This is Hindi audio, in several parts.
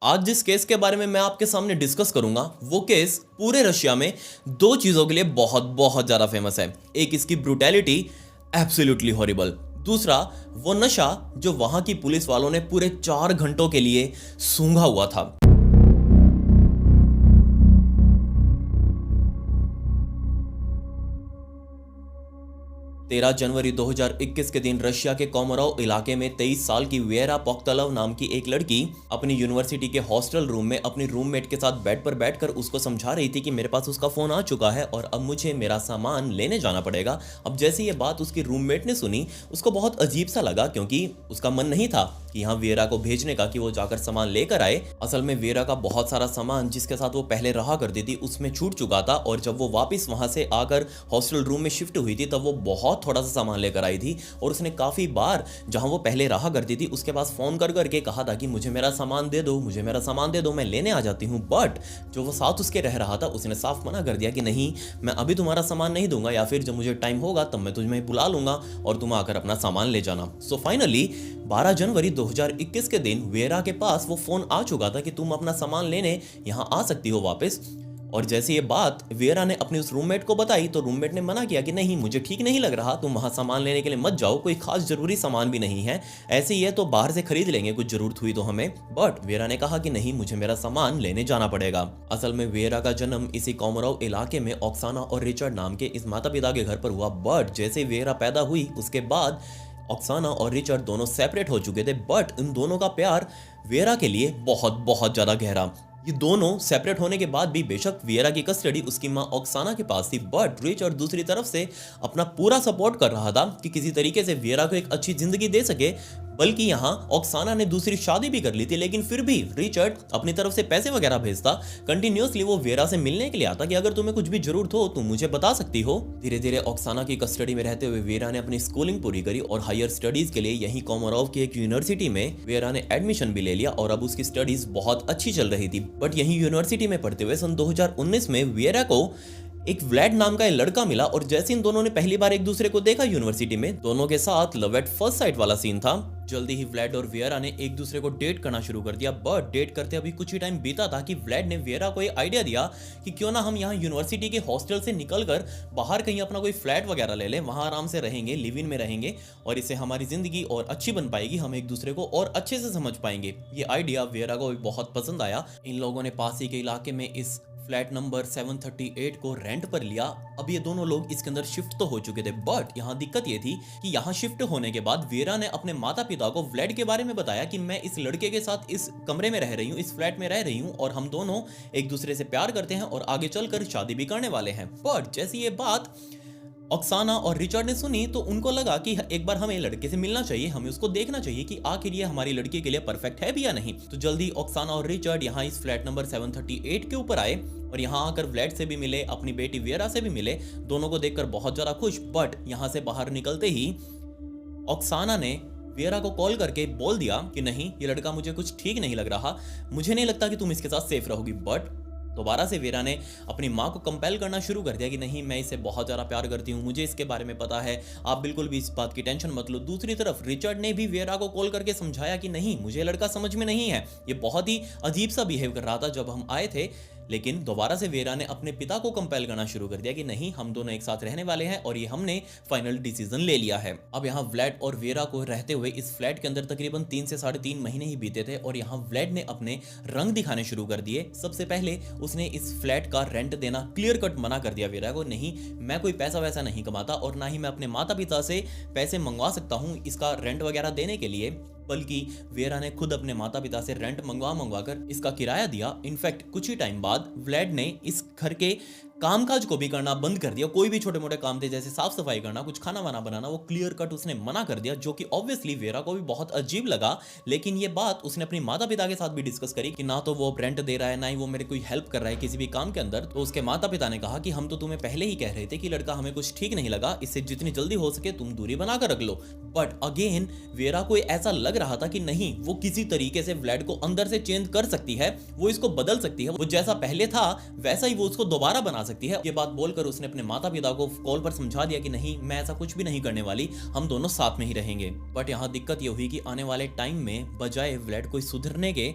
आज जिस केस के बारे में मैं आपके सामने डिस्कस करूंगा वो केस पूरे रशिया में दो चीजों के लिए बहुत बहुत ज्यादा फेमस है। एक इसकी ब्रूटैलिटी, एब्सोल्युटली हॉरिबल। दूसरा वो नशा जो वहां की पुलिस वालों ने पूरे 4 घंटों के लिए सूंघा हुआ था। 13 जनवरी 2021 के दिन रशिया के कोमरोव इलाके में 23 साल की वेरा पोक्तलव नाम की एक लड़की अपनी यूनिवर्सिटी के हॉस्टल रूम में अपनी रूममेट के साथ बेड पर बैठकर उसको समझा रही थी कि मेरे पास उसका फोन आ चुका है और अब मुझे मेरा सामान लेने जाना पड़ेगा। अब जैसे ये बात उसकी रूममेट ने सुनी, उसको बहुत अजीब सा लगा क्योंकि उसका मन नहीं था कि यहाँ वेरा को भेजने का कि वो जाकर सामान लेकर आए। असल में वेरा का बहुत सारा सामान जिसके साथ वो पहले रहा करती थी उसमें छूट चुका था और जब वो वापस वहां से आकर हॉस्टल रूम में शिफ्ट हुई थी तब वो बहुत थोड़ा सा सामान लेकर आई थी और उसने काफी बार जहां वो पहले रहा करती थी उसके पास फोन कर करके कहा था कि मुझे मेरा सामान दे दो, मुझे मेरा सामान दे दो, मैं लेने आ जाती हूँ। बट जो वो साथ उसके रह रहा था उसने साफ मना कर दिया कि नहीं, मैं अभी तुम्हारा सामान नहीं दूंगा, या फिर जब मुझे टाइम होगा तब मैं तुम्हें बुला लूंगा और तुम आकर अपना सामान ले जाना। सो फाइनली 12 जनवरी 2021 के दिन वेरा के पास वो फोन आ चुका था कि तुम अपना सामान लेने यहाँ आ सकती हो वापस। और जैसे ये बात वेरा ने अपनी उस रूममेट को बताई तो रूममेट ने मना किया कि नहीं, मुझे ठीक नहीं लग रहा, तुम वहां सामान लेने के लिए मत जाओ, कोई खास जरूरी सामान भी नहीं है, ऐसे ही है तो बाहर से खरीद लेंगे कुछ जरूरत हुई तो हमें। बट वेरा ने कहा कि नहीं, मुझे मेरा सामान लेने जाना पड़ेगा। असल में वेरा का जन्म इसी कोमरोव इलाके में ऑक्साना और रिचर्ड नाम के इस माता पिता के घर पर हुआ। बट जैसे वेरा पैदा हुई उसके बाद ऑक्साना और रिचर्ड दोनों सेपरेट हो चुके थे। बट इन दोनों का प्यार वेरा के लिए बहुत बहुत ज्यादा गहरा। ये दोनों सेपरेट होने के बाद भी बेशक वेरा की कस्टडी उसकी मां ऑक्साना के पास थी, बट रिचर्ड दूसरी तरफ से अपना पूरा सपोर्ट कर रहा था कि किसी तरीके से वेरा को एक अच्छी जिंदगी दे सके। बल्कि यहाँ ऑक्साना ने दूसरी शादी भी कर ली थी, लेकिन फिर भी रिचर्ड अपनी तरफ से पैसे वगैरह भेजता, कंटिन्यूअसली वो वेरा से मिलने के लिए आता कि अगर तुम्हें कुछ भी जरूरत हो तुम मुझे बता सकती हो। धीरे धीरे ऑक्साना की कस्टडी में रहते हुए वेरा ने अपनी स्कूलिंग पूरी करी और हायर स्टडीज के लिए यही कोमरोव की एक यूनिवर्सिटी में वेरा ने एडमिशन भी ले लिया और अब उसकी स्टडीज बहुत अच्छी चल रही थी। बट यही यूनिवर्सिटी में पढ़ते हुए सन 2019 में वेरा को एक व्लाड नाम का लड़का मिला और जैसे इन दोनों ने पहली बार एक दूसरे को देखा यूनिवर्सिटी में, दोनों के साथ लव एट फर्स्ट साइट वाला सीन था। जल्दी ही व्लाड और वेरा ने एक दूसरे को डेट करना शुरू कर दिया। बट डेट करते अभी कुछ ही टाइम बीता था कि व्लाड ने वेरा को एक आइडिया दिया कि क्यों ना हम यहाँ यूनिवर्सिटी के हॉस्टल से निकलकर बाहर कहीं अपना कोई फ्लैट वगैरह ले लें, वहां आराम से रहेंगे, लिव इन में रहेंगे और इससे हमारी जिंदगी और अच्छी बन पाएगी, हम एक दूसरे को और अच्छे से समझ पाएंगे। ये आइडिया वेरा को भी बहुत पसंद आया। इन लोगों ने पास ही के इलाके में इस फ्लैट नंबर 738 को रेंट पर लिया। अब ये दोनों लोग इसके अंदर शिफ्ट तो हो चुके थे, बट यहाँ दिक्कत ये थी कि यहाँ शिफ्ट होने के बाद वेरा ने अपने माता पिता को व्लाड के बारे में बताया कि मैं इस लड़के के साथ इस कमरे में रह रही हूँ, इस फ्लैट में रह रही हूँ और हम दोनों एक दूसरे से प्यार करते हैं और आगे चलकर शादी भी करने वाले हैं। बट जैसी ये बात ऑक्साना और रिचर्ड ने सुनी तो उनको लगा कि एक बार हमें लड़के से मिलना चाहिए, हमें उसको देखना चाहिए कि आखिर ये हमारी लड़की के लिए परफेक्ट है भी या नहीं। तो जल्दी ऑक्साना और रिचर्ड यहाँ इस फ्लैट नंबर 738 के ऊपर आए और यहाँ आकर व्लाड से भी मिले, अपनी बेटी वेरा से भी मिले, दोनों को देखकर बहुत ज्यादा खुश। बट यहाँ से बाहर निकलते ही ऑक्साना ने वेरा को कॉल करके बोल दिया कि नहीं, ये लड़का मुझे कुछ ठीक नहीं लग रहा, मुझे नहीं लगता कि तुम इसके साथ सेफ रहोगी। बट दोबारा से वेरा ने अपनी माँ को कंपेल करना शुरू कर दिया कि नहीं, मैं इससे बहुत ज़्यादा प्यार करती हूँ, मुझे इसके बारे में पता है, आप बिल्कुल भी इस बात की टेंशन मत लो। दूसरी तरफ रिचर्ड ने भी वेरा को कॉल करके समझाया कि नहीं, मुझे लड़का समझ में नहीं है, ये बहुत ही अजीब सा बिहेव कर रहा था जब हम आए थे। लेकिन दोबारा से वेरा ने अपने पिता को कंपेल करना शुरू कर दिया कि नहीं, हम दोनों एक साथ रहने वाले हैं और ये हमने फाइनल डिसीजन ले लिया है। अब यहाँ व्लाड और वेरा को रहते हुए इस फ्लैट के अंदर तकरीबन 3 से 3.5 महीने ही बीते थे और यहाँ व्लाड ने अपने रंग दिखाने शुरू कर दिए। सबसे पहले उसने इस फ्लैट का रेंट देना क्लियर कट मना कर दिया वेरा को, नहीं, मैं कोई पैसा वैसा नहीं कमाता और ना ही मैं अपने माता पिता से पैसे मंगवा सकता हूँ इसका रेंट वगैरह देने के लिए, बल्कि वेरा ने खुद अपने माता पिता से रेंट मंगवा कर इसका किराया दिया। इनफैक्ट कुछ ही टाइम बाद व्लाड ने इस घर के कामकाज को भी करना बंद कर दिया। कोई भी छोटे मोटे काम थे जैसे साफ सफाई करना, कुछ खाना वाना बनाना, वो क्लियर कट उसने मना कर दिया, जो कि ऑब्वियसली वेरा को भी बहुत अजीब लगा। लेकिन ये बात उसने अपनी माता पिता के साथ भी डिस्कस करी कि ना तो वो रेंट दे रहा है, ना ही वो मेरे कोई हेल्प कर रहा है किसी भी काम के अंदर। तो उसके माता पिता ने कहा कि हम तो तुम्हें पहले ही कह रहे थे कि लड़का हमें कुछ ठीक नहीं लगा, इससे जितनी जल्दी हो सके तुम दूरी बनाकर रख लो। बट अगेन वेरा को ऐसा लग रहा था कि नहीं, वो किसी तरीके से व्लाड को अंदर से चेंज कर सकती है, वो इसको बदल सकती है, वो जैसा पहले था वैसा ही वो उसको दोबारा बना सकती है। ये बात बोलकर उसने अपने माता पिता को कॉल पर समझा दिया कि नहीं, मैं ऐसा कुछ भी नहीं करने वाली, हम दोनों साथ में ही रहेंगे। बट यहाँ दिक्कत ये हुई कि आने वाले टाइम में बजाय व्लाड को सुधरने के,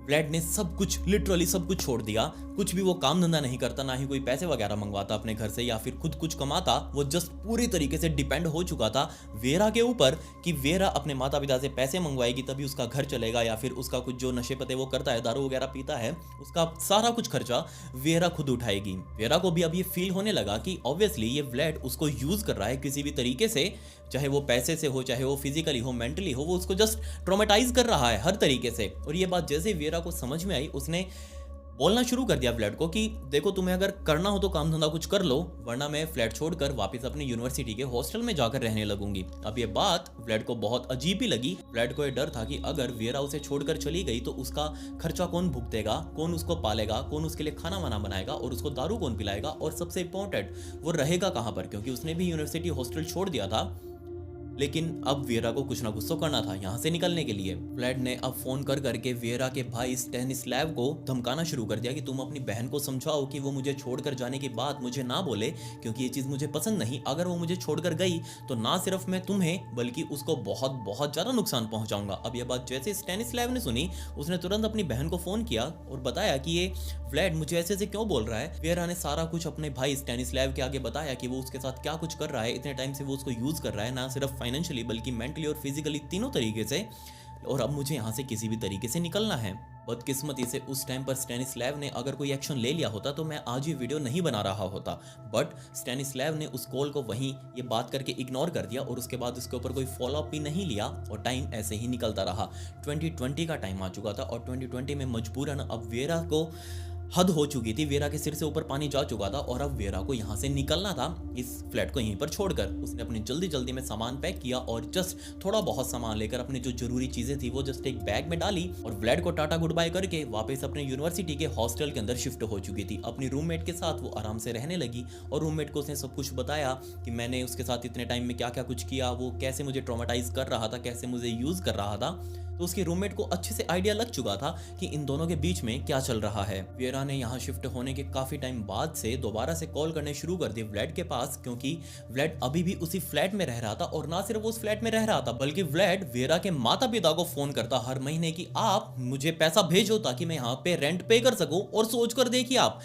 व्लेड ने सब कुछ, लिटरली सब कुछ छोड़ दिया। कुछ भी वो काम धंधा नहीं करता, ना ही कोई पैसे वगैरह मंगवाता अपने घर से या फिर खुद कुछ कमाता। वो जस्ट पूरी तरीके से डिपेंड हो चुका था वेरा के ऊपर कि वेरा अपने माता पिता से पैसे मंगवाएगी तभी उसका घर चलेगा, या फिर उसका कुछ जो नशे पते वो करता है, दारू वगैरह पीता है, उसका सारा कुछ खर्चा वेरा खुद उठाएगी। वेरा को भी अब ये फील होने लगा कि ऑब्वियसली ये व्लेड उसको यूज कर रहा है किसी भी तरीके से, चाहे वो पैसे से हो, चाहे वो फिजिकली हो, मेंटली हो, वो उसको जस्ट ट्रॉमेटाइज कर रहा है हर तरीके से। और ये बात जैसे वेरा को समझ में आई, उसने बोलना शुरू कर दिया व्लेड को कि देखो तुम्हें अगर करना हो तो काम धंधा कुछ कर लो, वरना मैं फ्लैट छोड़कर वापस अपनी यूनिवर्सिटी के हॉस्टल में जाकर रहने लगूंगी। अब ये बात व्लेड को बहुत अजीब ही लगी। व्लेड को ये डर था कि अगर वेरा उसे छोड़कर चली गई तो उसका खर्चा कौन भुगतेगा, कौन उसको पालेगा, कौन उसके लिए खाना वाना बनाएगा, और उसको दारू कौन पिलाएगा, और सबसे इंपॉर्टेंट वो रहेगा कहाँ पर, क्योंकि उसने भी यूनिवर्सिटी हॉस्टल छोड़ दिया था। लेकिन अब वेरा को कुछ ना कुछ तो करना था यहाँ से निकलने के लिए। व्लेड ने अब फोन कर करके वेरा के भाई स्टैनिस्लैव को धमकाना शुरू कर दिया कि तुम अपनी बहन को समझाओ कि वो मुझे छोड़कर जाने की बात मुझे ना बोले, क्योंकि ये चीज मुझे पसंद नहीं। अगर वो मुझे छोड़कर गई तो ना सिर्फ मैं तुम्हें बल्कि उसको बहुत बहुत ज्यादा नुकसान पहुंचाऊंगा। अब यह बात जैसे स्टैनिस्लैव ने सुनी, उसने तुरंत अपनी बहन को फोन किया और बताया कि ये व्लेड मुझे ऐसे ऐसे क्यों बोल रहा है। वेरा ने सारा कुछ अपने भाई स्टैनिस्लैव के आगे बताया कि वो उसके साथ क्या कुछ कर रहा है, इतने टाइम से वो उसको यूज कर रहा है, ना सिर्फ फाइनेंशियली बल्कि मेंटली और फिजिकली, तीनों तरीके से। और अब मुझे यहाँ से किसी भी तरीके से निकलना है। बदकिस्मती से उस टाइम पर स्टैनिस्लैव ने अगर कोई एक्शन ले लिया होता तो मैं आज ये वीडियो नहीं बना रहा होता। बट स्टैनिस्लैव ने उस कॉल को वहीं ये बात करके इग्नोर कर दिया और उसके बाद उसके ऊपर कोई फॉलोअप भी नहीं लिया और टाइम ऐसे ही निकलता रहा। 2020 का टाइम आ चुका था और 2020 में मजबूरन अब वेरा को हद हो चुकी थी, वेरा के सिर से ऊपर पानी जा चुका था और अब वेरा को यहाँ से निकलना था, इस फ्लैट को यहीं पर छोड़कर। उसने अपनी जल्दी जल्दी में सामान पैक किया और जस्ट थोड़ा बहुत सामान लेकर अपनी जो जरूरी चीजें थी वो जस्ट एक बैग में डाली और व्लेड को टाटा गुड बाय करके वापस अपने यूनिवर्सिटी के हॉस्टल के अंदर शिफ्ट हो चुकी थी। अपनी रूममेट के साथ वो आराम से रहने लगी और रूममेट को उसने सब कुछ बताया कि मैंने उसके साथ इतने टाइम में क्या क्या कुछ किया, वो कैसे मुझे ट्रॉमेटाइज कर रहा था, कैसे मुझे यूज कर रहा था। तो उसके रूममेट को अच्छे से आइडिया लग चुका था कि इन दोनों के बीच में क्या चल रहा है। वेरा ने यहाँ शिफ्ट होने के काफी टाइम बाद से दोबारा से कॉल करने शुरू कर दिए व्लेड के पास, क्योंकि व्लेड अभी भी उसी फ्लैट में रह रहा था और ना सिर्फ उस फ्लैट में रह रहा था बल्कि व्लेड वेरा के माता पिता को फोन करता हर महीने कि आप मुझे पैसा भेजो ताकि मैं यहाँ पे रेंट पे कर सकूं। और सोचकर देखिए आप,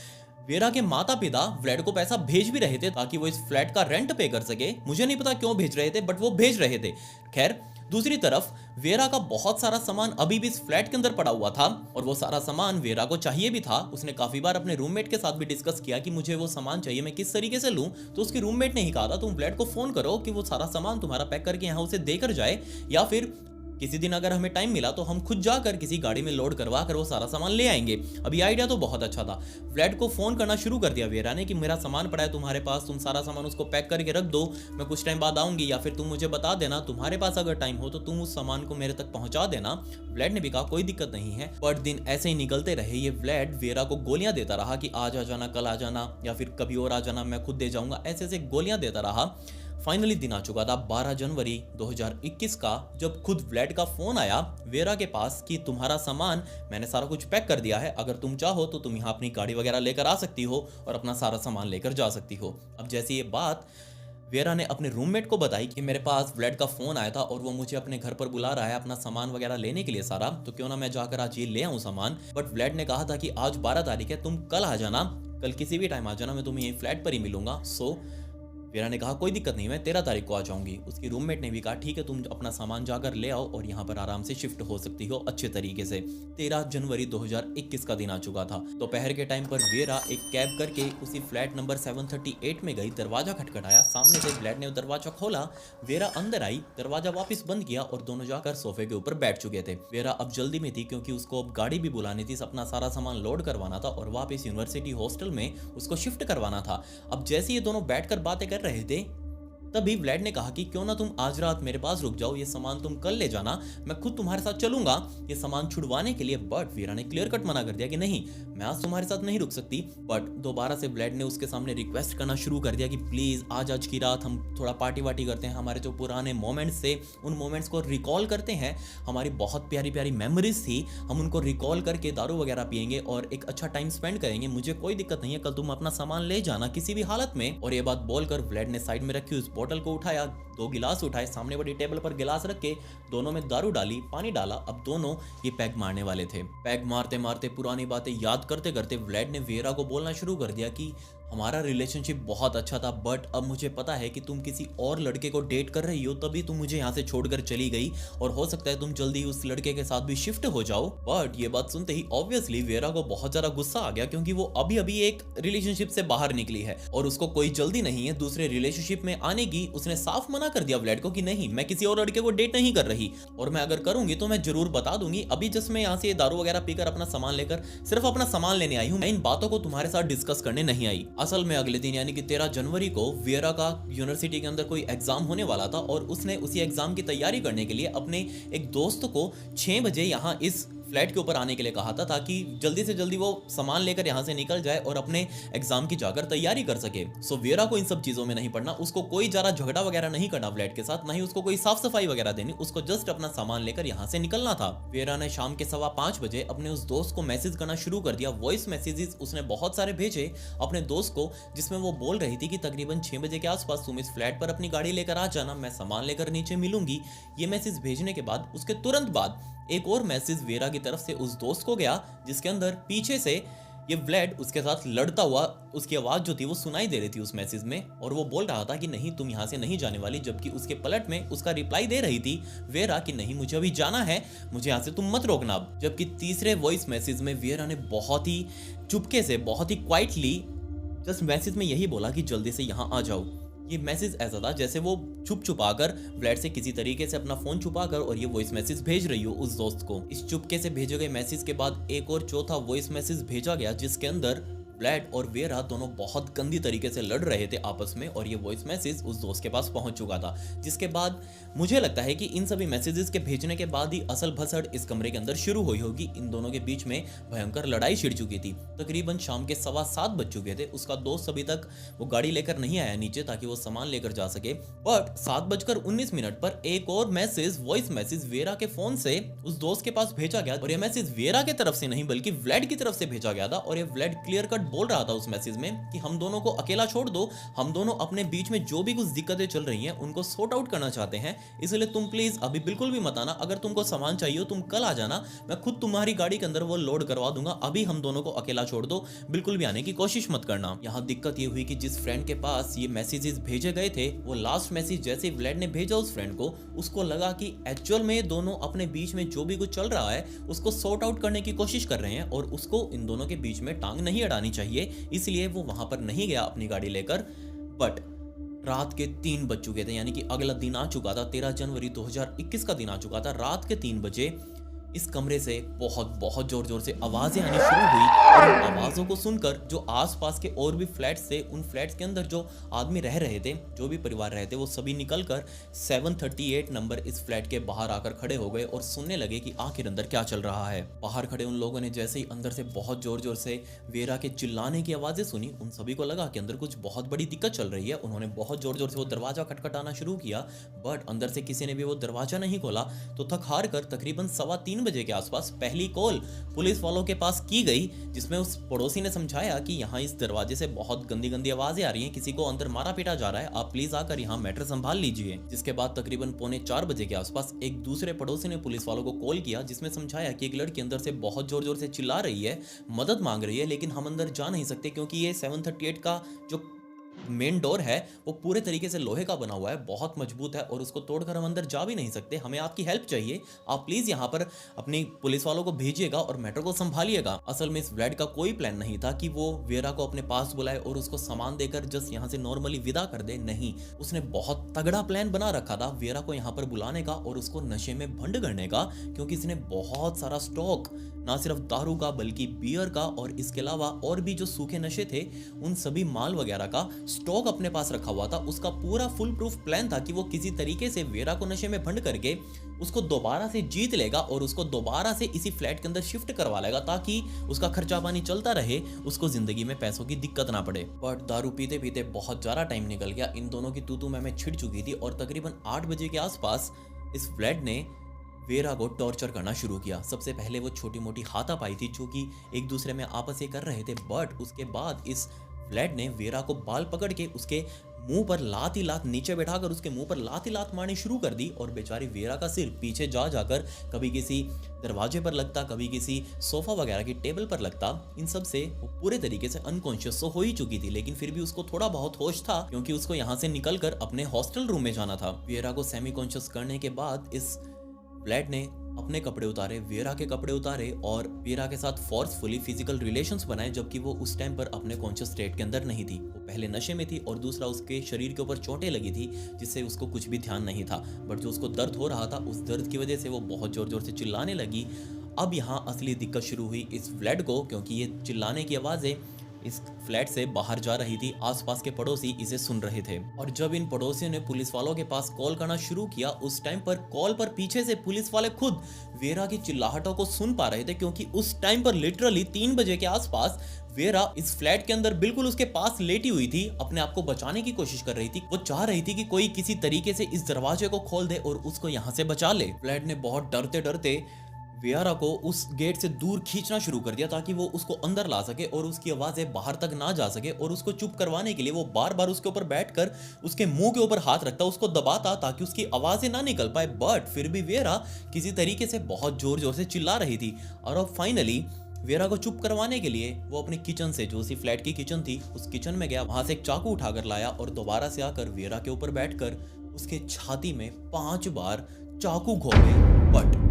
वेरा के माता पिता व्लेड को पैसा भेज भी रहे थे ताकि वो इस फ्लैट का रेंट पे कर सके। मुझे नहीं पता क्यों भेज रहे थे, बट वो भेज रहे थे। खैर, दूसरी तरफ वेरा का बहुत सारा सामान अभी भी इस फ्लैट के अंदर पड़ा हुआ था और वो सारा सामान वेरा को चाहिए भी था। उसने काफी बार अपने रूममेट के साथ भी डिस्कस किया कि मुझे वो सामान चाहिए, मैं किस तरीके से लूं। तो उसकी रूममेट ने ही कहा था तुम व्लेड को फोन करो कि वो सारा सामान तुम्हारा पैक करके यहाँ उसे देकर जाए, या फिर किसी दिन अगर हमें टाइम मिला तो हम खुद जाकर किसी गाड़ी में लोड करवा कर वो सारा सामान ले आएंगे। अब ये आइडिया तो बहुत अच्छा था। व्लेड को फोन करना शुरू कर दिया वेरा ने कि मेरा सामान पड़ा है तुम्हारे पास, तुम सारा सामान उसको पैक करके रख दो, मैं कुछ टाइम बाद आऊंगी, या फिर तुम मुझे बता देना, तुम्हारे पास अगर टाइम हो तो तुम उस सामान को मेरे तक पहुंचा देना। व्लेड ने भी कहा कोई दिक्कत नहीं है। पर दिन ऐसे ही निकलते रहे। ये व्लेड वेरा को गोलियां देता रहा कि आज आ जाना, कल आ जाना, या फिर कभी और आ जाना, मैं खुद दे जाऊंगा, ऐसे ऐसे गोलियां देता रहा। फाइनली दिन आ चुका था 12 जनवरी 2021 का, जब खुद व्लेड का फोन आया वेरा के पास कि तुम्हारा सामान मैंने सारा कुछ पैक कर दिया है, अगर तुम चाहो तो तुम यहाँ अपनी गाड़ी वगैरह लेकर आ सकती हो और अपना सारा सामान लेकर जा सकती हो। अब जैसे ये बात वेरा ने अपने रूममेट को बताई कि मेरे पास व्लेड का फोन आया था और वो मुझे अपने घर पर बुला रहा है अपना सामान वगैरह लेने के लिए सारा, तो क्यों ना मैं जाकर आज ये ले आऊं सामान। बट व्लेड ने कहा था कि आज 12 तारीख है, तुम कल आ जाना, कल किसी भी टाइम आ जाना, मैं तुम्हें यही फ्लैट पर ही मिलूंगा। सो वेरा ने कहा कोई दिक्कत नहीं, मैं 13 तारीख को आ जाऊंगी। उसकी रूममेट ने भी कहा ठीक है, तुम अपना सामान जाकर ले आओ और यहाँ पर आराम से शिफ्ट हो सकती हो अच्छे तरीके से। 13 जनवरी 2021 का दिन आ चुका था। दोपहर के टाइम पर वेरा एक कैब करके उसी फ्लैट नंबर 738 में गई। दरवाजा खटखटाया, सामने से व्लेड ने दरवाजा खोला, वेरा अंदर आई, दरवाजा वापस बंद किया और दोनों जाकर सोफे के ऊपर बैठ चुके थे। वेरा अब जल्दी में थी क्योंकि उसको अब गाड़ी भी बुलानी थी, अपना सारा सामान लोड करवाना था और वापस यूनिवर्सिटी हॉस्टल में उसको शिफ्ट करवाना था। अब जैसे ये दोनों बैठकर बातें कर रहे थे तभी व्लेड ने कहा कि क्यों ना तुम आज रात मेरे पास रुक जाओ, ये सामान तुम कल ले जाना, मैं खुद तुम्हारे साथ चलूंगा ये सामान छुड़वाने के लिए। बट वेरा ने क्लियर कट मना कर दिया कि नहीं, मैं आज तुम्हारे साथ नहीं रुक सकती। बट दोबारा से व्लेड ने उसके सामने रिक्वेस्ट करना शुरू कर दिया कि प्लीज आज की रात हम थोड़ा पार्टी वार्टी करते हैं, हमारे जो पुराने मोमेंट्स थे उन मोमेंट्स को रिकॉल करते हैं, हमारी बहुत प्यारी प्यारी मेमोरीज थी, हम उनको रिकॉल करके दारू वगैरह पियेंगे और एक अच्छा टाइम स्पेंड करेंगे। मुझे कोई दिक्कत नहीं है, कल तुम अपना सामान ले जाना किसी भी हालत में। और ये बात बोलकर व्लेड ने साइड में रखी उस बोतल को उठाया, 2 गिलास उठाए, सामने बड़ी टेबल पर गिलास रख के दोनों में दारू डाली, पानी डाला। अब दोनों ये पैग मारने वाले थे। पैग मारते मारते पुरानी बातें याद करते करते व्लेड ने वियरा को बोलना शुरू कर दिया कि हमारा रिलेशनशिप बहुत अच्छा था, बट अब मुझे पता है कि तुम किसी और लड़के को डेट कर रही हो, तभी तुम मुझे यहाँ से छोड़कर चली गई और हो सकता है तुम जल्दी उस लड़के के साथ भी शिफ्ट हो जाओ। बट ये बात सुनते ही ऑब्वियसली वियरा को बहुत ज्यादा गुस्सा आ गया, क्योंकि वो अभी अभी एक रिलेशनशिप से बाहर निकली है और उसको कोई जल्दी नहीं है दूसरे रिलेशनशिप में आने की। उसने साफ मना कर दिया व्लेड को कि नहीं, मैं किसी और लड़के को डेट नहीं कर रही, और मैं अगर करूंगी तो मैं जरूर बता दूंगी। अभी जस्ट मैं यहाँ से दारू वगैरह पीकर अपना सामान लेकर सिर्फ अपना सामान लेने आई हूँ, मैं इन बातों को तुम्हारे साथ डिस्कस करने नहीं आई। असल में अगले दिन यानी कि 13 जनवरी को वियरा का यूनिवर्सिटी के अंदर कोई एग्जाम होने वाला था और उसने उसी एग्जाम की तैयारी करने के लिए अपने एक दोस्त को 6 बजे यहाँ इस फ्लैट के ऊपर आने के लिए कहा था, ताकि जल्दी से जल्दी वो सामान लेकर यहाँ से निकल जाए और अपने एग्जाम की जाकर तैयारी कर सके। सो वियरा को इन सब चीजों में नहीं पड़ना, उसको कोई ज्यादा झगड़ा वगैरह नहीं करना फ्लैट के साथ, नहीं उसको कोई साफ सफाई वगैरह देनी, उसको जस्ट अपना सामान लेकर यहाँ से निकलना था। वियरा ने शाम के 5:15 बजे अपने उस दोस्त को मैसेज करना शुरू कर दिया। वॉइस मैसेजेस उसने बहुत सारे भेजे अपने दोस्त को, जिसमें वो बोल रही थी कि तकरीबन 6 बजे के आसपास तुम इस फ्लैट पर अपनी गाड़ी लेकर आ जाना, मैं सामान लेकर नीचे मिलूंगी। ये मैसेज भेजने के बाद उसके तुरंत बाद एक और मैसेज वियरा की तरफ से उस दोस्त को गया, जिसके अंदर पीछे से ये व्लेड उसके साथ लड़ता हुआ, उसकी आवाज जो थी वो सुनाई दे रही थी उस मैसेज में, और वो बोल रहा था कि नहीं तुम यहाँ से नहीं जाने वाली, जबकि उसके पलट में उसका रिप्लाई दे रही थी वियरा कि नहीं मुझे अभी जाना है, मुझे यहाँ से तुम मत रोकना। जबकि तीसरे वॉइस मैसेज में वियरा ने बहुत ही चुपके से, बहुत ही क्वाइटली जस्ट मैसेज में यही बोला कि जल्दी से यहाँ आ जाओ। ये मैसेज ऐसा था जैसे वो छुपा कर व्लेड से किसी तरीके से अपना फोन छुपा कर और ये वॉइस मैसेज भेज रही हो उस दोस्त को। इस चुपके से भेजे गए मैसेज के बाद एक और चौथा वॉइस मैसेज भेजा गया, जिसके अंदर व्लेड और वियरा दोनों बहुत गंदी तरीके से लड़ रहे थे आपस में, और ये वॉइस मैसेज उस दोस्त के पास पहुंच चुका था। जिसके बाद मुझे लगता है कि इन सभी मैसेजेस के भेजने के बाद ही असल भसड़ इस कमरे के अंदर शुरू हुई होगी। इन दोनों के बीच में भयंकर लड़ाई छिड़ चुकी थी। तकरीबन शाम के 7:15 बज चुके थे। उसका दोस्त अभी तक वो गाड़ी लेकर नहीं आया नीचे ताकि वो सामान लेकर जा सके, बट 7:19 पर एक और मैसेज, वॉइस मैसेज वियरा के फोन से उस दोस्त के पास भेजा गया, और यह मैसेज वियरा की तरफ से नहीं बल्कि व्लेड की तरफ से भेजा गया था। और ये व्लेड क्लियर कट बोल रहा था उस मैसेज में कि हम दोनों को अकेला छोड़ दो, हम दोनों अपने बीच में जो भी कुछ दिक्कतें चल रही हैं उनको सॉर्ट आउट करना चाहते हैं, इसलिए तुम प्लीज अभी बिल्कुल भी मत आना। अगर तुमको सामान चाहिए तुम कल आ जाना, मैं खुद तुम्हारी गाड़ी के अंदर वो लोड करवा दूंगा, अभी हम दोनों को अकेला छोड़ दो, बिल्कुल भी आने की कोशिश मत करना। यहाँ दिक्कत ये हुई कि जिस फ्रेंड के पास ये मैसेजेस भेजे गए थे, वो लास्ट मैसेज जैसे व्लेड ने भेजा उस फ्रेंड को, उसको लगा कि एक्चुअल में दोनों अपने बीच में जो भी कुछ चल रहा है उसको सॉर्ट आउट करने की कोशिश कर रहे हैं और उसको इन दोनों के बीच में टांग नहीं अड़ानी चाहिए, इसलिए वो वहां पर नहीं गया अपनी गाड़ी लेकर। बट रात के 3 बज चुके थे, यानी कि अगला दिन आ चुका था, 13 जनवरी 2021 का दिन आ चुका था। रात के 3 बजे इस कमरे से बहुत जोर जोर से आवाजें आनी शुरू हुई, और उन आवाजों को सुनकर जो आसपास के और भी फ्लैट्स थे, उन फ्लैट्स के अंदर जो आदमी रह रहे थे, जो भी परिवार रहे थे, वो सभी निकलकर 738 नंबर इस फ्लैट के बाहर आकर खड़े हो गए और सुनने लगे कि आखिर अंदर क्या चल रहा है। बाहर खड़े उन लोगों ने जैसे ही अंदर से बहुत जोर जोर से वियरा के चिल्लाने की आवाजें सुनी, उन सभी को लगा कि अंदर कुछ बहुत बड़ी दिक्कत चल रही है। उन्होंने बहुत जोर जोर से वो दरवाजा खटखटाना शुरू किया, बट अंदर से किसी ने भी वो दरवाजा नहीं खोला। तो थक हार कर तकरीबन 3:15 बजे के आसपास पहली कॉल पुलिस वालों के पास की गई, जिसमें उस पड़ोसी ने समझाया कि यहाँ इस दरवाजे से बहुत गंदी गंदी आवाजें आ रही हैं, किसी को अंदर मारा पीटा जा रहा है, आप प्लीज आकर यहाँ मैटर संभाल लीजिए। जिसके बाद तकरीबन 3:45 बजे के आसपास एक दूसरे पड़ोसी ने पुलिस वालों को कॉल किया, जिसमें समझाया कि एक लड़की अंदर से बहुत जोर जोर से चिल्ला रही है, मदद मांग रही है, लेकिन हम अंदर जा नहीं सकते क्योंकि ये 738 का जो मेन डोर है वो पूरे तरीके से लोहे का बना हुआ है, बहुत मजबूत है, और उसको तोड़कर हम अंदर जा भी नहीं सकते। हमें आपकी हेल्प चाहिए, आप प्लीज यहाँ पर अपनी पुलिस वालों को भेजिएगा और मैटर को संभालिएगा। असल में इस व्लेड का कोई प्लान नहीं था कि वो वियरा को अपने पास बुलाए और उसको सामान देकर जस्ट यहाँ से नॉर्मली विदा कर दे, नहीं, उसने बहुत तगड़ा प्लान बना रखा था वियरा को यहाँ पर बुलाने का और उसको नशे में भंड करने का, क्योंकि इसने बहुत सारा स्टॉक, ना सिर्फ दारू का बल्कि बियर का और इसके अलावा और भी जो सूखे नशे थे उन सभी माल वगैरह का स्टॉक अपने पास रखा हुआ था। उसका पूरा फुल प्रूफ प्लान था कि वो किसी तरीके से वियरा को नशे में भंड करके उसको दोबारा से जीत लेगा और उसको दोबारा से इसी फ्लैट के अंदर शिफ्ट करवा लेगा, ताकि उसका खर्चा पानी चलता रहे, उसको जिंदगी में पैसों की दिक्कत ना पड़े। बट दारू पीते पीते बहुत ज्यादा टाइम निकल गया, इन दोनों की तू मैं छिड़ चुकी थी, और तकरीबन 8 बजे के आसपास इस व्लेड ने वियरा को टॉर्चर करना शुरू किया। सबसे पहले वो छोटी मोटी हाथापाई थी जो कि एक दूसरे में आपस में कर रहे थे, बट उसके बाद इस व्लेड ने वियरा को बाल पकड़ के उसके मुंह पर लात ही लात नीचे बैठाकर उसके मुंह पर लात ही लात मारनी शुरू कर दी और बेचारी वीरा का सिर पीछे जा जाकर कभी किसी दरवाजे पर लगता, कभी किसी सोफा वगैरह की टेबल पर लगता। इन सब से वो पूरे तरीके से अनकॉन्शियस तो हो ही चुकी थी, लेकिन फिर भी उसको थोड़ा बहुत होश था क्योंकि उसको यहाँ से निकलकर अपने हॉस्टल रूम में जाना था। वीरा को सेमी कॉन्शियस करने के बाद इस व्लेड ने अपने कपड़े उतारे, वीरा के कपड़े उतारे और वीरा के साथ फोर्सफुली फिजिकल रिलेशंस बनाए, जबकि वो उस टाइम पर अपने कॉन्शियस स्टेट के अंदर नहीं थी। वो पहले नशे में थी और दूसरा उसके शरीर के ऊपर चोटें लगी थी जिससे उसको कुछ भी ध्यान नहीं था। बट जो उसको दर्द हो रहा था उस दर्द की वजह से वो बहुत जोर जोर से चिल्लाने लगी। अब यहाँ असली दिक्कत शुरू हुई इस व्लेड को, क्योंकि ये चिल्लाने की आवाज़ें इस फ्लैट से बाहर जा रही थी। आसपास के पड़ोसी इसे सुन रहे थे और जब इन पड़ोसियों ने पुलिस वालों के पास कॉल करना शुरू किया, उस टाइम पर कॉल पर पीछे से पुलिस वाले खुद वीरा की चिल्लाहटों को सुन पा रहे थे, क्योंकि उस टाइम पर लिटरली 3 बजे के आसपास वीरा इस फ्लैट के अंदर बिल्कुल उसके पास लेटी हुई थी, अपने आप को बचाने की कोशिश कर रही थी। वो चाह रही थी कि कोई किसी तरीके से इस दरवाजे को खोल दे और उसको यहाँ से बचा ले। फ्लैट ने बहुत डरते डरते वीरा को उस गेट से दूर खींचना शुरू कर दिया ताकि वो उसको अंदर ला सके और उसकी आवाजें बाहर तक ना जा सके। और उसको चुप करवाने के लिए वो बार बार उसके ऊपर बैठकर उसके मुंह के ऊपर हाथ रखता, उसको दबाता ताकि उसकी आवाजें ना निकल पाए। बट फिर भी वीरा किसी तरीके से बहुत जोर जोर से चिल्ला रही थी। और अब फाइनली वीरा को चुप करवाने के लिए वो अपनी किचन से, जो उसी फ्लैट की किचन थी, उस किचन में गया, वहां से एक चाकू उठाकर लाया और दोबारा से आकर वीरा के ऊपर बैठकर उसके छाती में 5 बार चाकू घोंपे। बट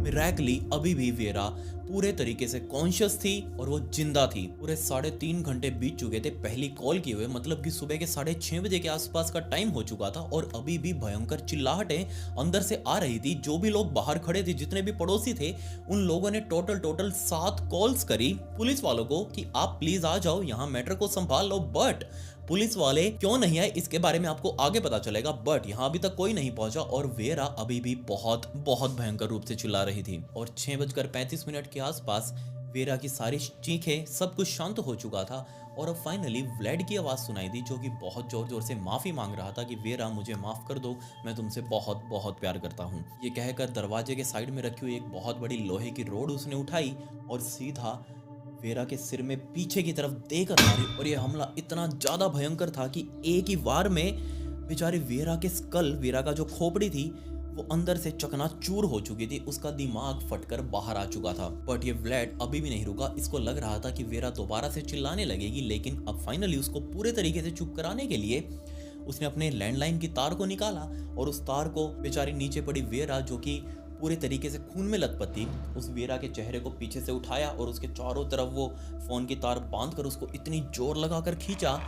मिरेकली अभी भी वीरा पूरे तरीके से कॉन्शियस थी और वो जिंदा थी। पूरे 3.5 घंटे बीत चुके थे पहली कॉल किए हुए, मतलब कि सुबह के 6:30 बजे के आसपास का टाइम हो चुका था और अभी भी भयंकर चिल्लाहटें अंदर से आ रही थी। जो भी लोग बाहर खड़े थे, जितने भी पड़ोसी थे, उन लोगों ने टोटल 7 कॉल्स करी पुलिस वालों को कि आप प्लीज आ जाओ, यहाँ मैटर को संभाल लो। बट पुलिस वाले क्यों नहीं आए इसके बारे में आपको आगे पता चलेगा। बट यहाँ अभी तक कोई नहीं पहुंचा और वीरा अभी भी बहुत भयंकर रूप से चिल्ला रही थी। और 6:35 के आसपास वीरा की सारी चीखें, सब कुछ शांत हो चुका था और अब फाइनली व्लेड की आवाज़ सुनाई दी, जो कि बहुत जोर जोर से माफ़ी मांग रहा था कि वीरा मुझे माफ़ कर दो, मैं तुमसे बहुत प्यार करता हूँ। ये कहकर दरवाजे के साइड में रखी हुई एक बहुत बड़ी लोहे की रोड उसने उठाई और सीधा वीरा के सिर में पीछे की तरफ देकर मारी। और ये हमला इतना ज़्यादा भयंकर था कि एक ही वार में बेचारे वीरा के स्कल, वीरा का जो खोपड़ी थी, वो अंदर से चकनाचूर हो चुकी थी, उसका दिमाग फटकर बाहर आ चुका था। बट ये व्लेड अभी भी नहीं रुका। इसको लग रहा था कि वीरा दोबारा से चिल्लाने लगेगी, लेकिन अब फाइनली उसको पूरे तरीके से चुप कराने के लिए उसने अपने लैंडलाइन की तार को निकाला और उस तार को बेचारी नीचे पड़ी वीरा, जो कि पूरे तरीके से खून में लथपथ थी, उस वीरा के चेहरे को पीछे से उठाया और उसके चारों तरफ वो फोन की तार बांधकर उसको इतनी जोर लगाकर खींचा।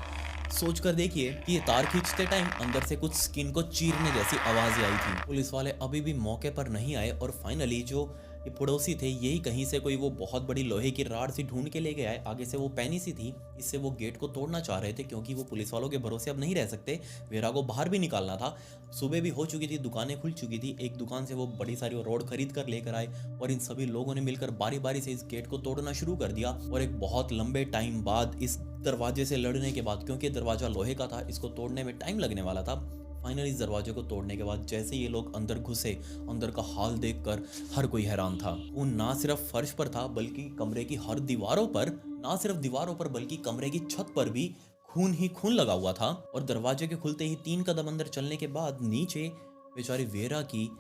सोच कर देखिए कि ये तार खींचते टाइम अंदर से कुछ स्किन को चीरने जैसी आवाजें आई थी। पुलिस वाले अभी भी मौके पर नहीं आए और फाइनली जो ये पड़ोसी थे, यही कहीं से कोई वो बहुत बड़ी लोहे की राड सी ढूंढ के ले गए आए। आगे से वो पैनी सी थी, इससे वो गेट को तोड़ना चाह रहे थे क्योंकि वो पुलिस वालों के भरोसे अब नहीं रह सकते। वीरा को बाहर भी निकालना था। सुबह भी हो चुकी थी, दुकानें खुल चुकी थी। एक दुकान से वो बड़ी सारी रोड खरीद कर लेकर आए और इन सभी लोगों ने मिलकर बारी बारी से इस गेट को तोड़ना शुरू कर दिया। और एक बहुत लंबे टाइम बाद इस दरवाजे से लड़ने के बाद, क्योंकि दरवाजा लोहे का था, इसको तोड़ने में टाइम लगने वाला था, फाइनली इस दरवाजे को तोड़ने के बाद जैसे ये लोग अंदर घुसे, अंदर का हाल देखकर हर कोई हैरान था। वो ना सिर्फ फर्श पर था बल्कि कमरे की हर दीवारों पर, ना सिर्फ दीवारों पर बल्कि कमरे की छत पर भी खून ही खून लगा हुआ था। और दरवाजे के खुलते ही 3 कदम अंदर चलने के बाद नीचे बेचारी वीरा की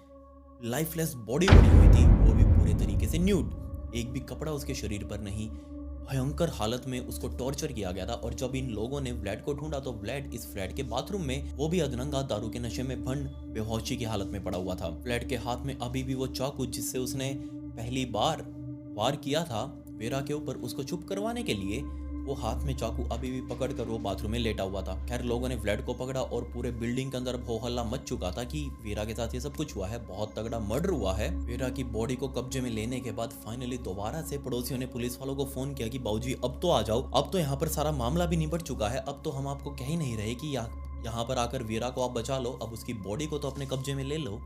लाइफलेस बॉडी पड़ी हुई थी, वो भी पूरे तरीके से न्यूड, एक भी कपड़ा उसके शरीर पर नहीं। भयंकर हालत में उसको टॉर्चर किया गया था। और जब इन लोगों ने व्लेड को ढूंढा तो व्लेड इस फ्लैट के बाथरूम में, वो भी अधनंगा दारू के नशे में भंड बेहोशी की हालत में पड़ा हुआ था। व्लेड के हाथ में अभी भी वो चाकू जिससे उसने पहली बार वार किया था वीरा के ऊपर, उसको चुप करवाने के लिए वो हाथ में चाकू अभी भी पकड़कर वो बाथरूम में लेटा हुआ था। खैर लोगों ने व्लेड को पकड़ा और पूरे बिल्डिंग के अंदर हो हल्ला मच चुका था कि वीरा के साथ ये सब कुछ हुआ है, बहुत तगड़ा मर्डर हुआ है। वीरा की बॉडी को कब्जे में लेने के बाद फाइनली दोबारा से पड़ोसियों ने पुलिस वालों को फोन किया कि बाबूजी अब तो आ जाओ, अब तो यहाँ पर सारा मामला भी निपट चुका है, अब तो हम आपको कह ही नहीं रहे कि यहाँ पर आकर वीरा को आप बचा लो, अब उसकी बॉडी को तो अपने कब्जे में ले लो।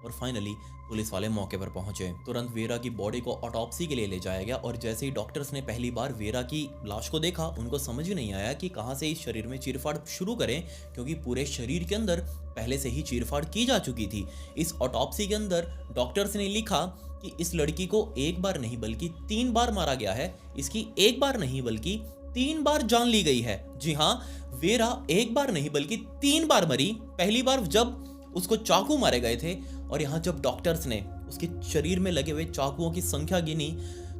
और फाइनली पुलिस वाले मौके पर पहुंचे। तुरंत वीरा की बॉडी को ऑटोप्सी के लिए ले जाया गया और जैसे ही डॉक्टर्स ने पहली बार वीरा की लाश को देखा, उनको समझ ही नहीं आया कि कहां से इस शरीर में चीरफाड़ शुरू करें, क्योंकि पूरे शरीर के अंदर पहले से ही चीरफाड़ की जा चुकी थी। इस ऑटोप्सी के अंदर डॉक्टर्स ने लिखा कि इस लड़की को 1 बार नहीं बल्कि 3 बार मारा गया है। इसकी 1 बार नहीं बल्कि 3 बार जान ली गई है। जी हाँ, वेरा एक बार नहीं बल्कि 3 बार मरी। पहली बार जब उसको चाकू मारे गए थे, और यहाँ जब डॉक्टर्स ने उसके शरीर में लगे हुए चाकुओं की संख्या गिनी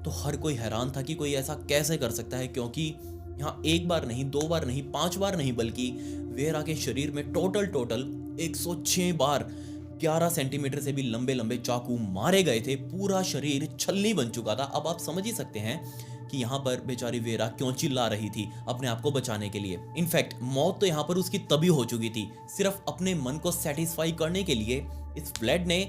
तो हर कोई हैरान था कि कोई ऐसा कैसे कर सकता है, क्योंकि यहाँ एक बार नहीं, 2 बार नहीं, 5 बार नहीं, बल्कि वेरा के शरीर में टोटल 106 बार 11 सेंटीमीटर से भी लंबे लंबे चाकू मारे गए थे। पूरा शरीर छलनी बन चुका था। अब आप समझ ही सकते हैं कि यहाँ पर बेचारी वेरा क्यों चिल्ला रही थी अपने आप को बचाने के लिए। इनफैक्ट मौत तो यहाँ पर उसकी तभी हो चुकी थी। सिर्फ अपने मन को सेटिस्फाई करने के लिए इस ब्लेड ने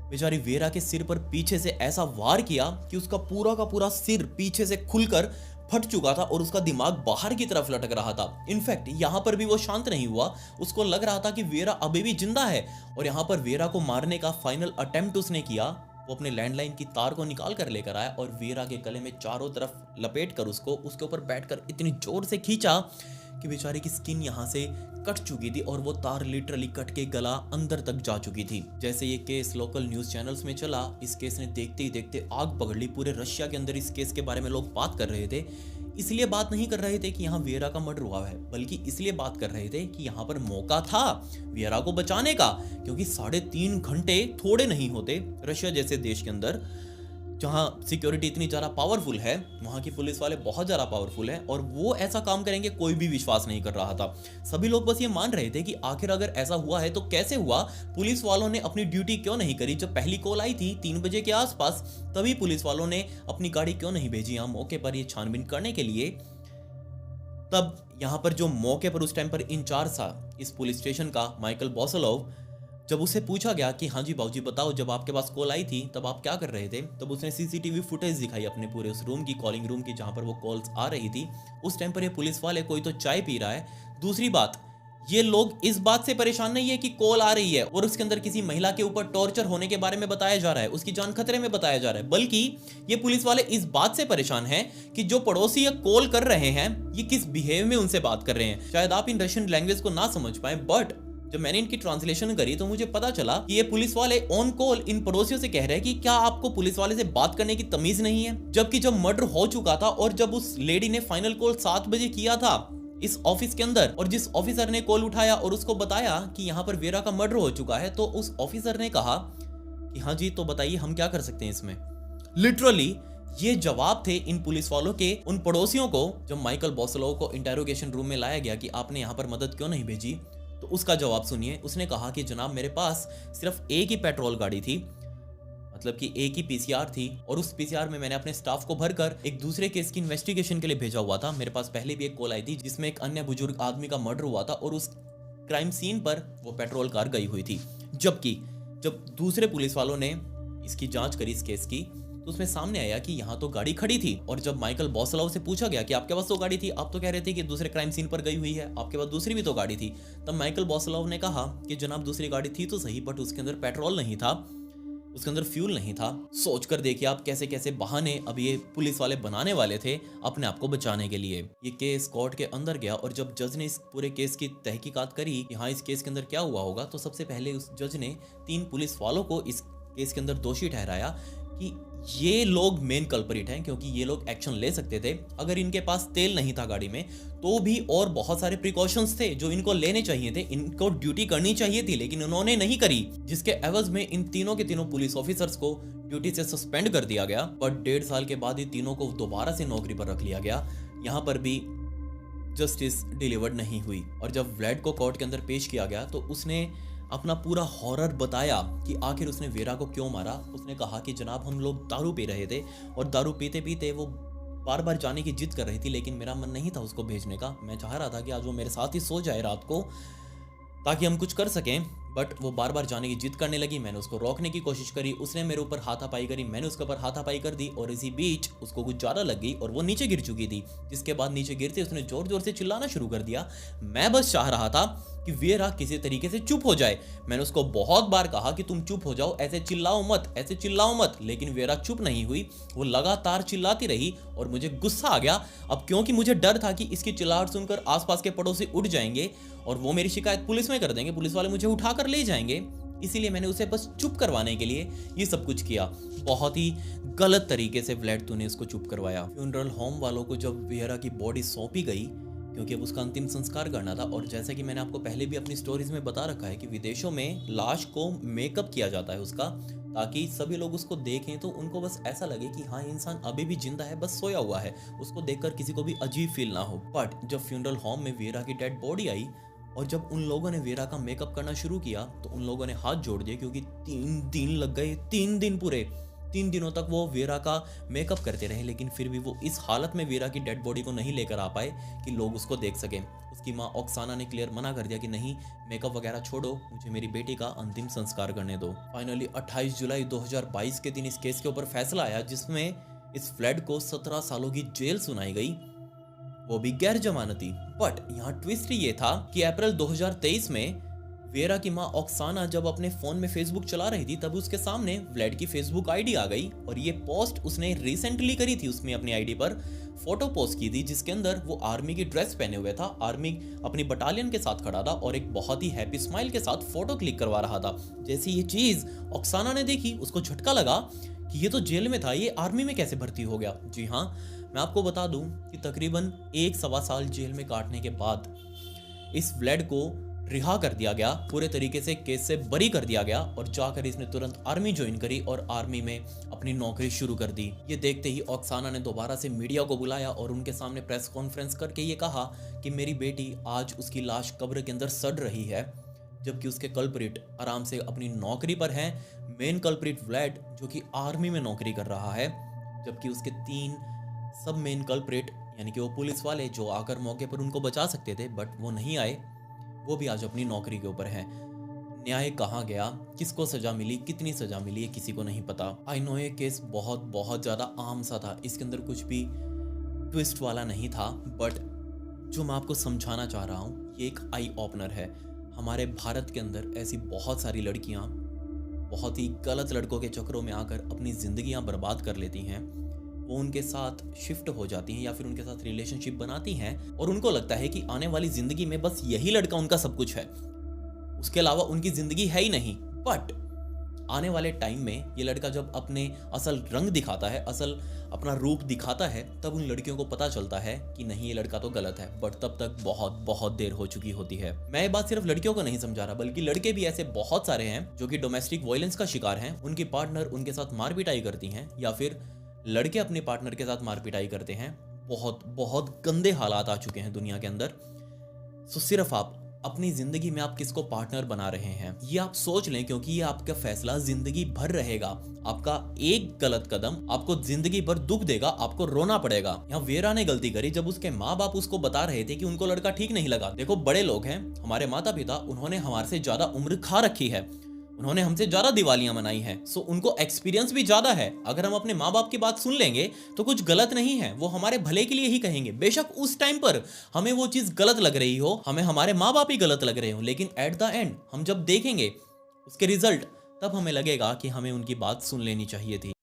बेचारी वेरा के सिर पर पीछे से ऐसा वार किया कि उसका पूरा का पूरा सिर पीछे से खुलकर फट चुका था और उसका दिमाग बाहर की तरफ लटक रहा था। इनफैक्ट यहाँ पर भी वो शांत नहीं हुआ। उसको लग रहा था कि वेरा अभी भी जिंदा है, और यहाँ पर वेरा को मारने का फाइनल अटेम्प्ट उसने किया। वो अपने लैंडलाइन की तार को निकाल कर लेकर आया और वेरा के गले में चारों तरफ लपेट कर उसके ऊपर बैठकर इतनी जोर से खींचा कि बेचारी की स्किन यहाँ से कट चुकी थी और वो तार लिटरली कट के गला अंदर तक जा चुकी थी। जैसे ये केस लोकल न्यूज चैनल्स में चला, इस केस ने देखते ही देखते आग पकड़ ली। पूरे रशिया के अंदर इस केस के बारे में लोग बात कर रहे थे। इसलिए बात नहीं कर रहे थे कि यहाँ वेरा का मर्डर हुआ है, बल्कि इसलिए बात कर रहे थे कि यहाँ पर मौका था वेरा को बचाने का, क्योंकि 3.5 घंटे थोड़े नहीं होते। रशिया जैसे देश के अंदर जहाँ सिक्योरिटी इतनी ज़्यादा पावरफुल है, वहाँ की पुलिस वाले बहुत ज़्यादा पावरफुल है, और वो ऐसा काम करेंगे कोई भी विश्वास नहीं कर रहा था। सभी लोग बस ये मान रहे थे कि आखिर अगर ऐसा हुआ है तो कैसे हुआ, पुलिस वालों ने अपनी ड्यूटी क्यों नहीं करी। जब पहली कॉल आई थी 3 बजे के आसपास, तभी पुलिस वालों ने अपनी गाड़ी क्यों नहीं भेजी यहाँ मौके पर ये छानबीन करने के लिए। तब यहाँ पर जो मौके पर उस टाइम पर इंचार्ज था इस पुलिस स्टेशन का, माइकल बोसलोव, जब उससे पूछा गया कि हाँ जी बाबूजी बताओ, जब आपके पास कॉल आई थी तब आप क्या कर रहे थे, तब उसने सीसीटीवी फुटेज दिखाई अपने पूरे उस रूम की, कॉलिंग रूम की, जहाँ पर वो कॉल्स आ रही थी। उस टाइम पर ये पुलिस वाले कोई तो चाय पी रहा है। दूसरी बात, ये लोग इस बात से परेशान नहीं है कि कॉल आ रही है और उसके अंदर किसी महिला के ऊपर टॉर्चर होने के बारे में बताया जा रहा है, उसकी जान खतरे में बताया जा रहा है, बल्कि ये पुलिस वाले इस बात से परेशान हैं कि जो पड़ोसी ये कॉल कर रहे हैं ये किस बिहेव में उनसे बात कर रहे हैं। शायद आप इन रशियन लैंग्वेज को ना समझ पाए, बट जब मैंने इनकी ट्रांसलेशन करी तो मुझे पता चला कि ये पुलिस वाले ऑन कॉल इन पड़ोसियों से कह रहे हैं कि क्या आपको पुलिस वाले से बात करने की तमीज नहीं है। जबकि जब मर्डर हो चुका था और जब उस लेडी ने फाइनल कॉल 7 बजे किया था इस ऑफिस के अंदर, और जिस ऑफिसर ने कॉल उठाया और उसको बताया कि यहाँ पर वेरा का मर्डर हो चुका है, तो उस ऑफिसर ने कहा कि हाँ जी तो बताइए हम क्या कर सकते हैं इसमें। लिटरली ये जवाब थे इन पुलिस वालों के उन पड़ोसियों को। जब माइकल बोसलोव को इंटेरोगेशन रूम में लाया गया कि आपने यहाँ पर मदद क्यों नहीं भेजी, तो उसका जवाब सुनिए। उसने कहा कि जनाब मेरे पास सिर्फ एक ही पेट्रोल गाड़ी थी, मतलब कि एक ही पीसीआर थी, और उस पीसीआर में मैंने अपने स्टाफ को भरकर एक दूसरे केस की इन्वेस्टिगेशन के लिए भेजा हुआ था। मेरे पास पहले भी एक कॉल आई थी जिसमें एक अन्य बुजुर्ग आदमी का मर्डर हुआ था और उस क्राइम सीन पर वो पेट्रोल कार गई हुई थी। जबकि जब दूसरे पुलिस वालों ने इसकी जांच करी इस केस की, तो उसमें सामने आया कि यहाँ तो गाड़ी खड़ी थी। और जब माइकल बोसलोव से पूछा गया कि आपके पास तो गाड़ी थी, आप तो कह रहे थे कि दूसरे क्राइम सीन पर गई हुई है, आपके पास दूसरी भी तो गाड़ी थी, तब माइकल बोसलोव ने कहा कि जनाब दूसरी गाड़ी थी तो सही, बट उसके अंदर पेट्रोल नहीं था, उसके अंदर फ्यूल नहीं था। सोचकर देखिए आप कैसे कैसे बहाने अब ये पुलिस वाले बनाने वाले थे अपने आप को बचाने के लिए। ये केस कोर्ट के अंदर गया और जब जज ने इस पूरे केस की तहकीकात करी कि हाँ इस केस के अंदर क्या हुआ होगा, तो सबसे पहले उस जज ने 3 पुलिस वालों को इस केस के अंदर दोषी ठहराया कि ये लोग मेन कल्परिट हैं, क्योंकि ये लोग एक्शन ले सकते थे। अगर इनके पास तेल नहीं था गाड़ी में तो भी और बहुत सारे प्रिकॉशंस थे जो इनको लेने चाहिए थे, इनको ड्यूटी करनी चाहिए थी, लेकिन उन्होंने नहीं करी, जिसके एवज में इन तीनों के तीनों पुलिस ऑफिसर्स को ड्यूटी से सस्पेंड कर दिया गया। पर 1.5 साल के बाद ही तीनों को दोबारा से नौकरी पर रख लिया गया। यहाँ पर भी जस्टिस डिलीवर्ड नहीं हुई। और जब व्लेड को कोर्ट के अंदर पेश किया गया तो उसने अपना पूरा हॉरर बताया कि आखिर उसने वेरा को क्यों मारा। उसने कहा कि जनाब हम लोग दारू पी रहे थे और दारू पीते पीते वो बार बार जाने की जिद कर रही थी, लेकिन मेरा मन नहीं था उसको भेजने का। मैं चाह रहा था कि आज वो मेरे साथ ही सो जाए रात को ताकि हम कुछ कर सकें, बट वो बार बार जाने की जिद करने लगी। मैंने उसको रोकने की कोशिश करी, उसने मेरे ऊपर हाथापाई करी, मैंने उसके ऊपर हाथापाई कर दी और इसी बीच उसको कुछ ज़्यादा लग गई और वो नीचे गिर चुकी थी। जिसके बाद नीचे गिरते उसने जोर जोर से चिल्लाना शुरू कर दिया। मैं बस चाह रहा था कि वेरा किसी तरीके से चुप हो जाए। मैंने उसको बहुत बार कहा कि तुम चुप हो जाओ, ऐसे चिल्लाओ मत, ऐसे चिल्लाओ मत, लेकिन वेरा चुप नहीं हुई। वो लगातार चिल्लाती रही और मुझे गुस्सा आ गया। अब क्योंकि मुझे डर था कि इसकी चिल्लाहट सुनकर आसपास के पड़ोसी उठ जाएंगे और वो मेरी शिकायत पुलिस में कर देंगे, पुलिस वाले मुझे उठाकर ले जाएंगे, इसीलिए मैंने उसे बस चुप करवाने के लिए ये सब कुछ किया। बहुत ही गलत तरीके से व्लेड तूने इसको चुप करवाया। फ्यूनरल होम वालों को जब वियरा की बॉडी सौंपी गई, क्योंकि अब उसका अंतिम संस्कार करना था, और जैसा कि मैंने आपको पहले भी अपनी स्टोरीज में बता रखा है कि विदेशों में लाश को मेकअप किया जाता है उसका, ताकि सभी लोग उसको देखें तो उनको बस ऐसा लगे कि हाँ, इंसान अभी भी जिंदा है, बस सोया हुआ है, उसको देखकर किसी को भी अजीब फील ना हो। बट जब फ्यूनरल होम में वियरा की डेड बॉडी आई और जब उन लोगों ने वियरा का मेकअप करना शुरू किया तो उन लोगों ने हाथ जोड़ दिए, क्योंकि 3 दिन लग गए, 3 दिन पूरे। 3 दिनों तक वो वियरा का मेकअप करते रहे, लेकिन फिर भी वो इस हालत में वियरा की डेड बॉडी को नहीं लेकर आ पाए कि लोग उसको देख सकें। उसकी माँ ऑक्साना ने क्लियर मना कर दिया कि नहीं, मेकअप वगैरह छोड़ो, मुझे मेरी बेटी का अंतिम संस्कार करने दो। फाइनली 28 जुलाई 2022 के दिन इस केस के ऊपर फैसला आया, जिसमें इस फ्लेड को 17 सालों की जेल सुनाई गई, वो भी गैर जमानती। बट यहाँ ट्विस्ट ये था कि अप्रैल 2023 में वियरा की माँ ऑक्साना जब अपने फोन में फेसबुक चला रही थी, तब उसके सामने व्लेड की फेसबुक आईडी आ गई, और ये पोस्ट उसने रिसेंटली करी थी। उसमें अपनी आईडी पर फोटो पोस्ट की थी जिसके अंदर वो आर्मी की ड्रेस पहने हुए था, आर्मी अपनी बटालियन के साथ खड़ा था और एक बहुत ही हैप्पी स्माइल के साथ फोटो क्लिक करवा रहा था। जैसे ये चीज ऑक्साना ने देखी, उसको झटका लगा कि ये तो जेल में था, ये आर्मी में कैसे भर्ती हो गया। जी हाँ, मैं आपको बता दूं कि तकरीबन 1-1.25 साल जेल में काटने के बाद इस व्लेड को रिहा कर दिया गया, पूरे तरीके से केस से बरी कर दिया गया, और जाकर इसने तुरंत आर्मी ज्वाइन करी और आर्मी में अपनी नौकरी शुरू कर दी। ये देखते ही ऑक्साना ने दोबारा से मीडिया को बुलाया और उनके सामने प्रेस कॉन्फ्रेंस करके ये कहा कि मेरी बेटी, आज उसकी लाश कब्र के अंदर सड़ रही है, जबकि उसके कल्प्रिट आराम से अपनी नौकरी पर हैं। मेन कल्प्रिट व्लेड, जो कि आर्मी में नौकरी कर रहा है, जबकि उसके 3 सब मेन कल्प्रिट, यानी कि वो पुलिस वाले जो आकर मौके पर उनको बचा सकते थे बट वो नहीं आए, वो भी आज अपनी नौकरी के ऊपर हैं। न्याय कहाँ गया, किसको सजा मिली, कितनी सजा मिली, ये किसी को नहीं पता। आई नो ये केस बहुत बहुत ज़्यादा आम सा था, इसके अंदर कुछ भी ट्विस्ट वाला नहीं था, बट जो मैं आपको समझाना चाह रहा हूँ ये एक आई ओपनर है। हमारे भारत के अंदर ऐसी बहुत सारी लड़कियाँ बहुत ही गलत लड़कों के चक्करों में आकर अपनी ज़िंदगियाँ बर्बाद कर लेती हैं। वो उनके साथ शिफ्ट हो जाती हैं या फिर उनके साथ रिलेशनशिप बनाती हैं, और उनको लगता है कि आने वाली ज़िंदगी में बस यही लड़का उनका सब कुछ है, उसके अलावा उनकी ज़िंदगी है ही नहीं। बट आने वाले टाइम में ये लड़का जब अपने असल रंग दिखाता है, असल अपना रूप दिखाता है, तब उन लड़कियों को पता चलता है कि नहीं, ये लड़का तो गलत है। बट तब तक बहुत बहुत देर हो चुकी होती है। मैं ये बात सिर्फ लड़कियों को नहीं समझा रहा, बल्कि लड़के भी ऐसे बहुत सारे हैं जो कि डोमेस्टिक वायलेंस का शिकार हैं। उनकी पार्टनर उनके साथ मार पिटाई करती हैं, या फिर लड़के अपने पार्टनर के साथ मार पिटाई करते हैं। बहुत बहुत गंदे हालात आ चुके हैं दुनिया के अंदर। सो सिर्फ आप अपनी जिंदगी में आप किसको पार्टनर बना रहे हैं, ये आप सोच लें, क्योंकि ये आपका फैसला जिंदगी भर रहेगा। आपका एक गलत कदम आपको जिंदगी भर दुख देगा, आपको रोना पड़ेगा। यहाँ वियरा ने गलती करी जब उसके माँ बाप उसको बता रहे थे कि उनको लड़का ठीक नहीं लगा। देखो, बड़े लोग हैं, हमारे माता पिता, उन्होंने हमारे से ज्यादा उम्र खा रखी है, उन्होंने हमसे ज्यादा दिवालियां मनाई हैं, सो उनको एक्सपीरियंस भी ज्यादा है। अगर हम अपने माँ बाप की बात सुन लेंगे तो कुछ गलत नहीं है, वो हमारे भले के लिए ही कहेंगे। बेशक उस टाइम पर हमें वो चीज गलत लग रही हो, हमें हमारे माँ बाप ही गलत लग रहे हो, लेकिन एट द एंड हम जब देखेंगे उसके रिजल्ट, तब हमें लगेगा कि हमें उनकी बात सुन लेनी चाहिए थी।